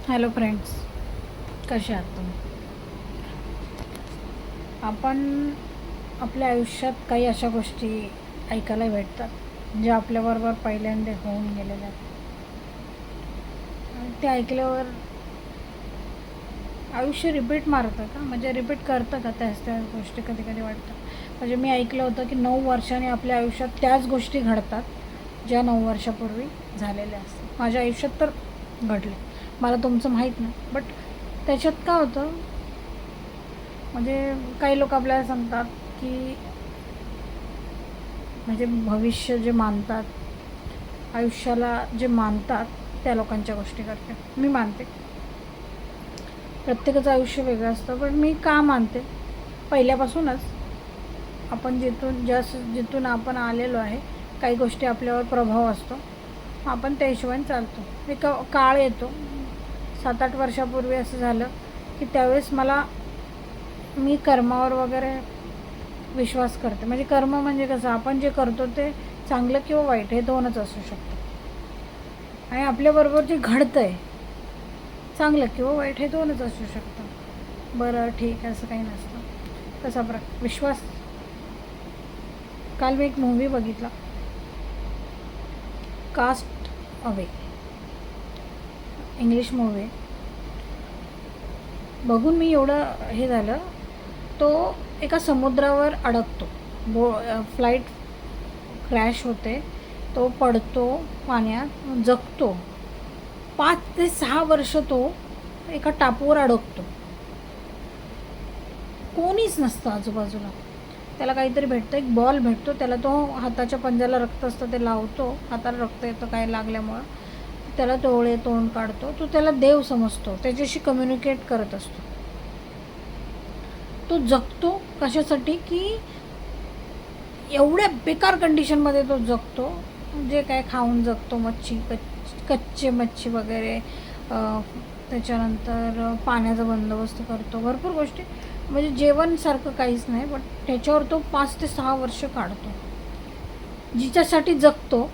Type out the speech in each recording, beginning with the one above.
Hello friends, कसे आहात तुम्ही? आपण आपल्या आयुष्यात काही अशा गोष्टी ऐकायला भेटतात ज्या आपल्याबरोबर पहिल्यांदा होऊन गेलेल्या आहेत. ते ऐकल्यावर आयुष्य रिपीट मारतं का, म्हणजे रिपीट करतं का त्याच गोष्टी? कधी कधी वाटतं. म्हणजे मी ऐकलं होतं की 9 वर्षांनी आपल्या आयुष्यात त्याच गोष्टी घडतात ज्या 9 वर्षापूर्वी झालेल्या असतात. माझ्या आयुष्यात तर घडले, मला तुमचं माहीत नाही. बट त्याच्यात काय होतं, म्हणजे काही लोक आपल्याला सांगतात की म्हणजे भविष्य जे मानतात, आयुष्याला जे मानतात त्या लोकांच्या गोष्टी करते. मी मानते प्रत्येकाचं आयुष्य वेगळं असतं, पण मी का मानते, पहिल्यापासूनच आपण जिथून आपण आलेलो आहे, काही गोष्टी आपल्यावर प्रभाव असतो, आपण त्या हिशोबाने चालतो. एक काळ येतो, 7-8 वर्षापूर्वी असं झालं की त्यावेळेस मी कर्मावर वगैरे विश्वास करते. म्हणजे कर्म म्हणजे कसं, आपण जे करतो ते चांगलं किंवा वाईट हे दोनच असू शकतं, आणि आपल्याबरोबर जे घडतं आहे चांगलं किंवा वाईट हे दोनच असू शकतं. बरं ठीक आहे, असं काही नसतं. तसा विश्वास. काल मी एक मूव्ही बघितला, कास्ट अवे, इंग्लिश मूव्ही आहे. बघून मी एवढं हे झालं. तो एका समुद्रावर अडकतो, फ्लाईट क्रॅश होते, तो पडतो पाण्यात, जगतो. 5 ते 6 वर्ष तो एका टापूवर अडकतो, कोणीच नसतं आजूबाजूला. त्याला काहीतरी भेटतं, एक बॉल भेटतो त्याला, तो हाताच्या पंजाला रक्त असतं ते लावतो, हाताला रक्त येतं काय लागल्यामुळं, त्याला डोळे तोंड काढतो, तो त्याला देव समजतो, त्याच्याशी कम्युनिकेट करत असतो. तो जगतो कशासाठी की एवढ्या बेकार कंडिशनमध्ये तो जगतो, जे काय खाऊन जगतो, कच्चे मच्छी वगैरे, त्याच्यानंतर पाण्याचा बंदोबस्त करतो, भरपूर गोष्टी. म्हणजे जेवणसारखं काहीच नाही, पण त्याच्यावर तो 5 ते 6 वर्ष काढतो, जिच्यासाठी जगतो.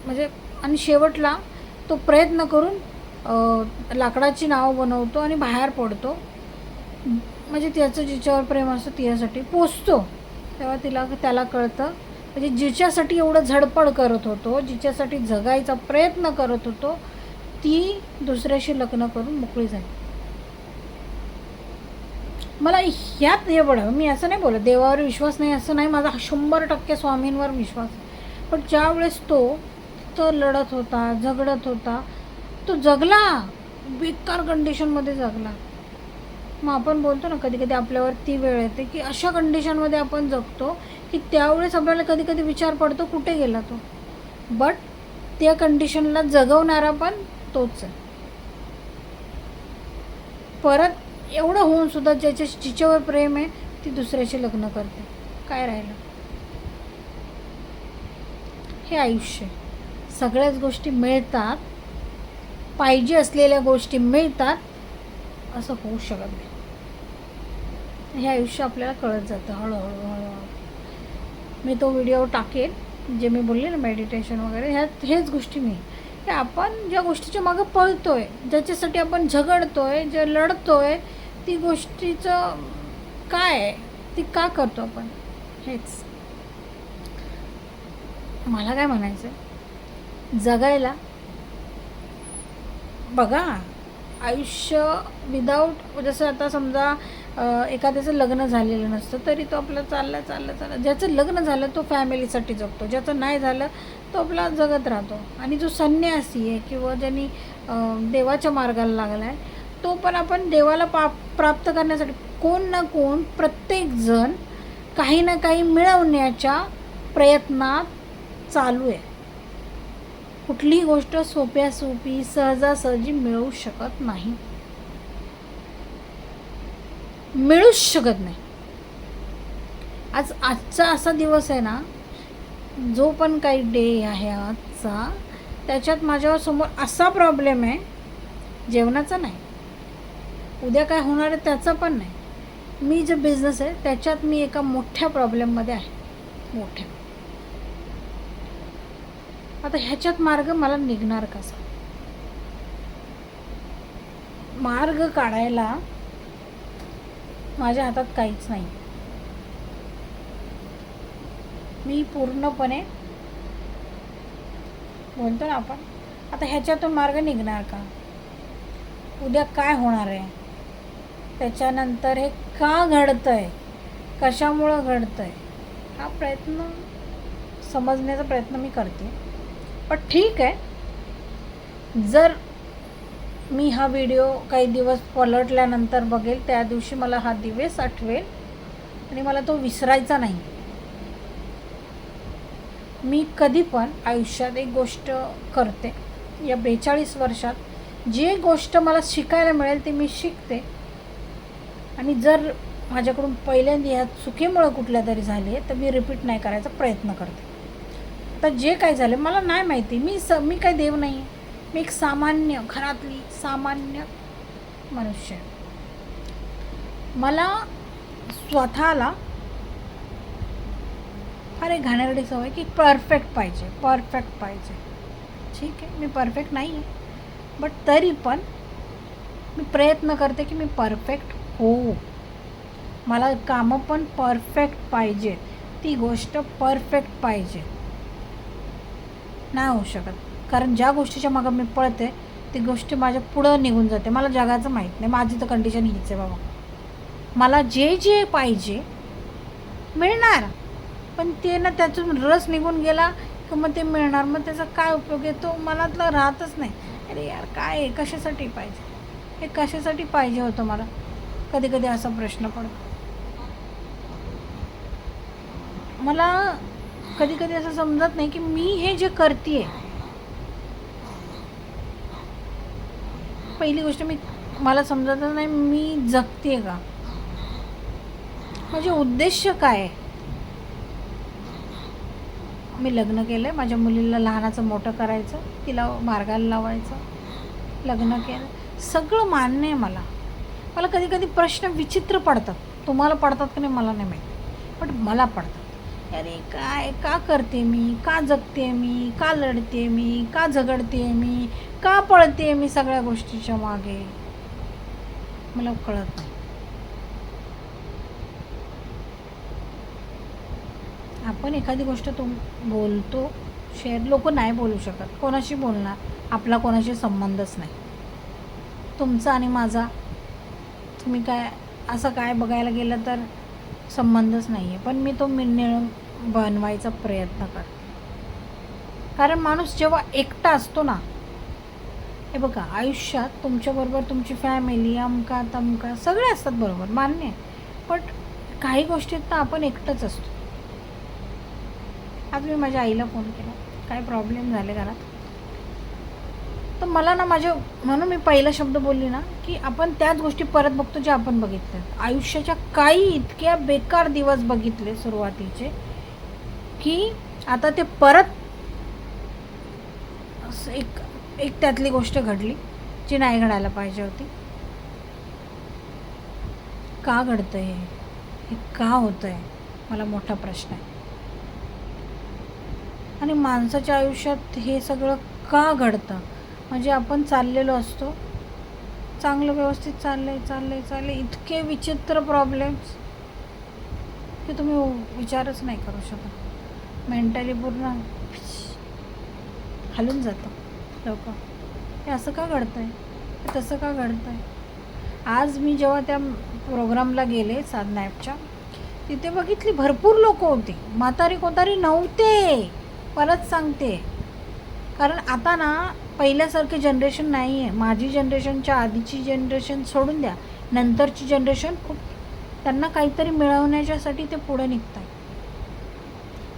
म्हणजे आणि शेवटला तो प्रयत्न करून लाकडाची नाव बनवतो आणि बाहेर पडतो. म्हणजे त्याचं जिच्यावर प्रेम असतं तिच्यासाठी पोचतो. तेव्हा त्याला कळतं, म्हणजे जिच्यासाठी एवढं झडपड करत होतो, जिच्यासाठी जगायचा प्रयत्न करत होतो, ती दुसऱ्याशी लग्न करून मोकळी झाली. मला ह्यात हे बघा, मी असं नाही बोलत देवावर विश्वास नाही असं नाही, माझा 100% स्वामींवर विश्वास. पण ज्या वेळेस तो लढत होता, झगडत होता, तो जगला, बेकार कंडिशनमध्ये जगला. मग आपण बोलतो ना, कधी कधी आपल्यावर ती वेळ येते की अशा कंडिशनमध्ये आपण जगतो की त्यावेळेस आपल्याला कधी कधी विचार पडतो कुठे गेला तो. बट त्या कंडिशनला जगवणारा पण तोच आहे. परत एवढं होऊन सुद्धा जिच्यावर प्रेम आहे ती दुसऱ्याशी लग्न करते, काय राहिलं? हे आयुष्य. सगळ्याच गोष्टी मिळतात, पाहिजे असलेल्या गोष्टी मिळतात, असं होऊ शकत नाही. हे आयुष्य आपल्याला कळत जातं हळूहळू. मी तो व्हिडिओ टाकेल जे मी बोलले ना, मेडिटेशन वगैरे, हेच गोष्टी की आपण ज्या गोष्टीच्या मागं पळतोय, ज्याच्यासाठी आपण झगडतोय, जे लढतोय, ती गोष्टीचं काय आहे, ती का करतो आपण, हेच मला काय म्हणायचं. जगायला बघा, आयुष्य विदाऊट, जसं आता समजा एखाद्याचं लग्न झालेलं नसतं तरी तो आपलं चाललं. ज्याचं लग्न झालं तो फॅमिलीसाठी जगतो, ज्याचं नाही झालं तो आपला जगत राहतो. आणि जो संन्यासी आहे किंवा ज्यांनी देवाच्या मार्गाला लागला आहे, तो पण आपण देवाला प्राप्त करण्यासाठी कोण ना कोण, प्रत्येकजण काही ना काही मिळवण्याच्या प्रयत्नात चालू आहे. कुठलीही गोष्ट सोपी सहजासहजी मिळू शकत नाही, मिळूच शकत नाही. आजचा असा दिवस आहे ना, जो पण काही डे आहे आजचा, त्याच्यात माझ्यावर समोर असा प्रॉब्लेम आहे, जेवणाचा नाही, उद्या काय होणार आहे त्याचा पण नाही. मी जे बिझनेस आहे त्याच्यात मी एका मोठ्या प्रॉब्लेममध्ये आहे, मोठ्या. आता ह्याच्यात मार्ग मला निघणार कसा? मार्ग काढायला माझ्या हातात काहीच नाही. मी पूर्णपणे बोलतो ना आपण, आता ह्याच्यातून मार्ग निघणार का, उद्या काय होणार आहे, त्याच्यानंतर हे का घडतं आहे, कशामुळं घडतं आहे, हा प्रयत्न समजण्याचा प्रयत्न मी करते. पण ठीक आहे, जर मी हा व्हिडिओ काही दिवस पलटल्यानंतर बघेल, त्या दिवशी मला हा दिवस आठवेल आणि मला तो विसरायचा नाही. मी कधी पण आयुष्यात एक गोष्ट करते, या 42 वर्षात जी गोष्ट मला शिकायला मिळेल ती मी शिकते. आणि जर माझ्याकडून पहिल्यांदा ह्या चुकीमुळं कुठल्या तरी झाली आहे तर मी रिपीट नाही करायचा प्रयत्न करते. तर जे काय झालं मला नाही माहिती, मी काही देव नाही आहे, मी एक सामान्य घरातली सामान्य मनुष्य आहे. मला स्वतःला फार एक घाणेरडी सवय की परफेक्ट पाहिजे. ठीक आहे, मी परफेक्ट नाही आहे, बट तरी पण मी प्रयत्न करते की मी परफेक्ट हो. मला कामं पण परफेक्ट पाहिजे, ती गोष्ट परफेक्ट पाहिजे. नाही होऊ शकत, कारण ज्या गोष्टीच्या मागं मी पळते ती गोष्ट माझ्या पुढं निघून जाते. मला जगाचं माहीत नाही, माझी तर कंडिशन हीच आहे बाबा. मला जे पाहिजे मिळणार, पण ते ना त्यातून रस निघून गेला की मग ते मिळणार, मग त्याचा काय उपयोग आहे, तो मनातला राहतच नाही. अरे यार काय आहे, कशासाठी पाहिजे, हे कशासाठी पाहिजे होतं मला, कधी कधी असा प्रश्न पडतो. मला कधी कधी असं समजत नाही की मी हे जे करते, पहिली गोष्ट मला समजतच नाही मी जगते का, माझे उद्देश काय आहे. मी लग्न केलं आहे, माझ्या मुलीला लहानाचं मोठं करायचं, तिला मार्गाला लावायचं, लग्न केलं, सगळं मान्य आहे मला. मला कधी कधी प्रश्न विचित्र पडतात, तुम्हाला पडतात की नाही मला नाही माहीत, पण मला पडतात. अरे काय का करते मी, का जगते मी, का लढते मी, का झगडते मी, का पळते मी सगळ्या गोष्टीच्या मागे, मला कळत नाही. आपण एखादी गोष्ट बोलतो शेअर, लोक नाही बोलू शकत, कोणाशी बोलणार, आपला कोणाशी संबंधच नाही, तुमचा आणि माझा. तुम्ही काय असं काय बघायला गेलं तर संबंधच नाही आहे, पण मी तो बनवायचा प्रयत्न करते. कारण माणूस जेव्हा एकटा असतो ना, हे बघा आयुष्यात तुमच्याबरोबर तुमची फॅमिली अमका तमका सगळे असतात बरोबर, मान्य आहे, पण काही गोष्टीत तर आपण एकटंच असतो. आज मी माझ्या आईला फोन केला, काय प्रॉब्लेम झाले घरात, तर मला ना म्हणून मी पहिला शब्द बोलली ना की आपण त्याच गोष्टी परत बघतो ज्या आपण बघितल्या. आयुष्याच्या काही इतक्या बेकार दिवस बघितले सुरुवातीचे की आता ते परत एक त्यातली गोष्ट घडली जी नाही घडायला पाहिजे होती. का घडतं हे का होतं आहे, मला मोठा प्रश्न आहे. आणि माणसाच्या आयुष्यात हे सगळं का घडतं, म्हणजे आपण चाललेलो असतो चांगलं व्यवस्थित चाललंय, इतके विचित्र प्रॉब्लेम्स की तुम्ही विचारच नाही करू शकत. मेंटली पूर्ण हलून जातं लोक, हे असं का घडतं आहे, हे तसं का घडतं आहे. आज मी जेव्हा त्या प्रोग्रामला गेले साधना ॲपच्या, तिथे बघितली भरपूर लोक होती, म्हातारी कोतारी नव्हते. परत सांगते, कारण आता ना पहिल्यासारखे जनरेशन नाही आहे. माझी जनरेशनच्या आधीची जनरेशन सोडून द्या, नंतरची जनरेशन खूप त्यांना काहीतरी मिळवण्याच्यासाठी ते पुढे निघत आहे,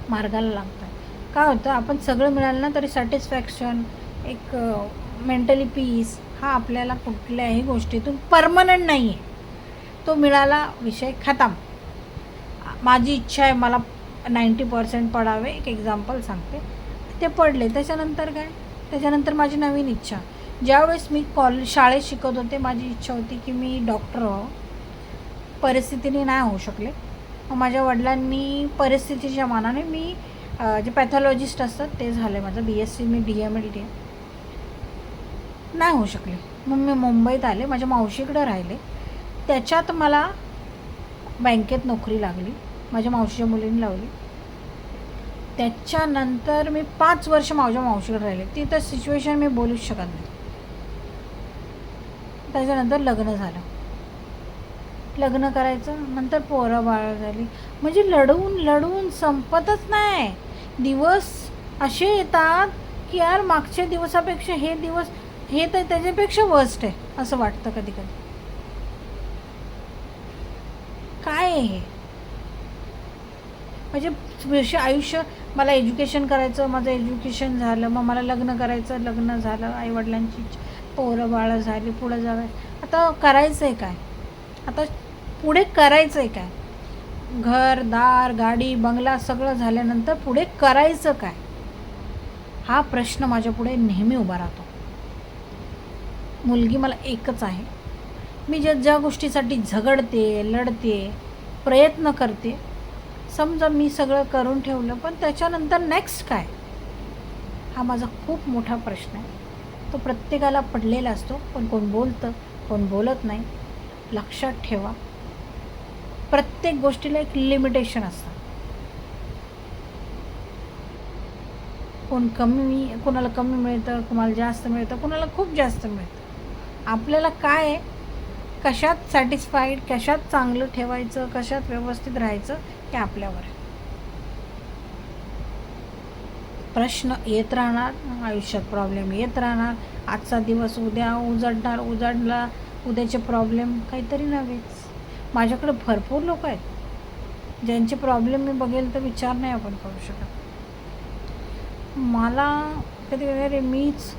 मार्गाला लागत आहे. काय होतं, आपण सगळं मिळालं ना तरी सॅटिस्फॅक्शन, एक मेंटली पीस हा आपल्याला कुठल्याही गोष्टीतून परमनंट नाही आहे. तो मिळाला विषय खतम. माझी इच्छा आहे मला 90% पडावे, एक एक्झाम्पल सांगते, ते पडले, त्याच्यानंतर काय, त्याच्यानंतर माझी नवीन इच्छा. ज्यावेळेस मी शाळेत शिकत होते माझी इच्छा होती की मी डॉक्टर व्हावं, परिस्थितीने नाही होऊ शकले. मग माझ्या वडिलांनी परिस्थितीच्या मानाने मी जे पॅथॉलॉजिस्ट असतात ते झाले, माझं BSc मी DMLT आहे. नाही होऊ शकले. मग मी मुंबईत आले, माझ्या मावशीकडे राहिले. त्याच्यात मला बँकेत नोकरी लागली, माझ्या मावशीच्या मुलीने लावली. त्याच्यानंतर मी 5 वर्ष माझ्या मावशीकडे राहिले. ती तर सिच्युएशन मी बोलूच शकत नाही. त्याच्यानंतर लग्न झालं. लग्न करायचं, नंतर पोरं बाळ झाली. म्हणजे लढवून संपतच नाही. दिवस असे येतात की यार मागच्या दिवसापेक्षा हे दिवस हे तर त्याच्यापेक्षा वर्स्ट आहे असं वाटतं कधी कधी. काय आहे हे? म्हणजे आयुष्य मला एज्युकेशन करायचं, माझं एज्युकेशन झालं, मग मला लग्न करायचं, लग्न झालं, आईवडिलांची पोरं बाळं झाली, पुढं जावं. आता करायचं आहे काय? आता पुढे करायचं आहे काय? घर दार गाडी बंगला सगळं झाल्यानंतर पुढे करायचं काय, हा प्रश्न माझ्या पुढे नेहमी उभा राहतो. मुलगी मला एकच आहे. मी ज्या गोष्टीसाठी झगडते, लढते, प्रयत्न करते, समजा मी सगळं करून ठेवलं, पण त्याच्यानंतर नेक्स्ट काय, हा माझा खूप मोठा प्रश्न आहे. तो प्रत्येकाला पडलेला असतो, पण कोण बोलतं कोण बोलत नाही. लक्षात ठेवा, प्रत्येक गोष्टीला एक लिमिटेशन असतं. कोणाला कमी मिळतं, कोणाला जास्त मिळतं, कोणाला खूप जास्त मिळतं. आपल्याला काय आहे, कशात सॅटिस्फाईड, कशात चांगलं ठेवायचं, कशात व्यवस्थित राहायचं, हे आपल्यावर आहे. प्रश्न येत राहणार, आयुष्यात प्रॉब्लेम येत राहणार. आजचा दिवस उद्या उजाडला उद्याचे प्रॉब्लेम काहीतरी नवेच. माझ्याकडे भरपूर लोक आहेत ज्यांचे प्रॉब्लेम मी बघेल तर विचार नाही आपण करू शकत. मला कधी अरे मीच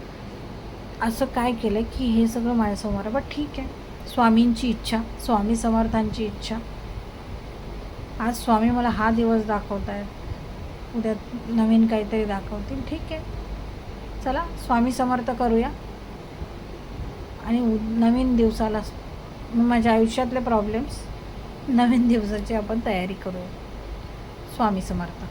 असं काय केलं की हे सगळं माझ्यासमोर आहे. बट ठीक आहे, स्वामींची इच्छा, स्वामी समर्थांची इच्छा. आज स्वामी मला हा दिवस दाखवत आहेत, उद्या नवीन काहीतरी दाखवतील. ठीक आहे, चला स्वामी समर्थ करूया आणि नवीन दिवसाला माझ्या आयुष्यातले प्रॉब्लेम्स, नवीन दिवसाची आपण तयारी करूया. स्वामी समर्थ.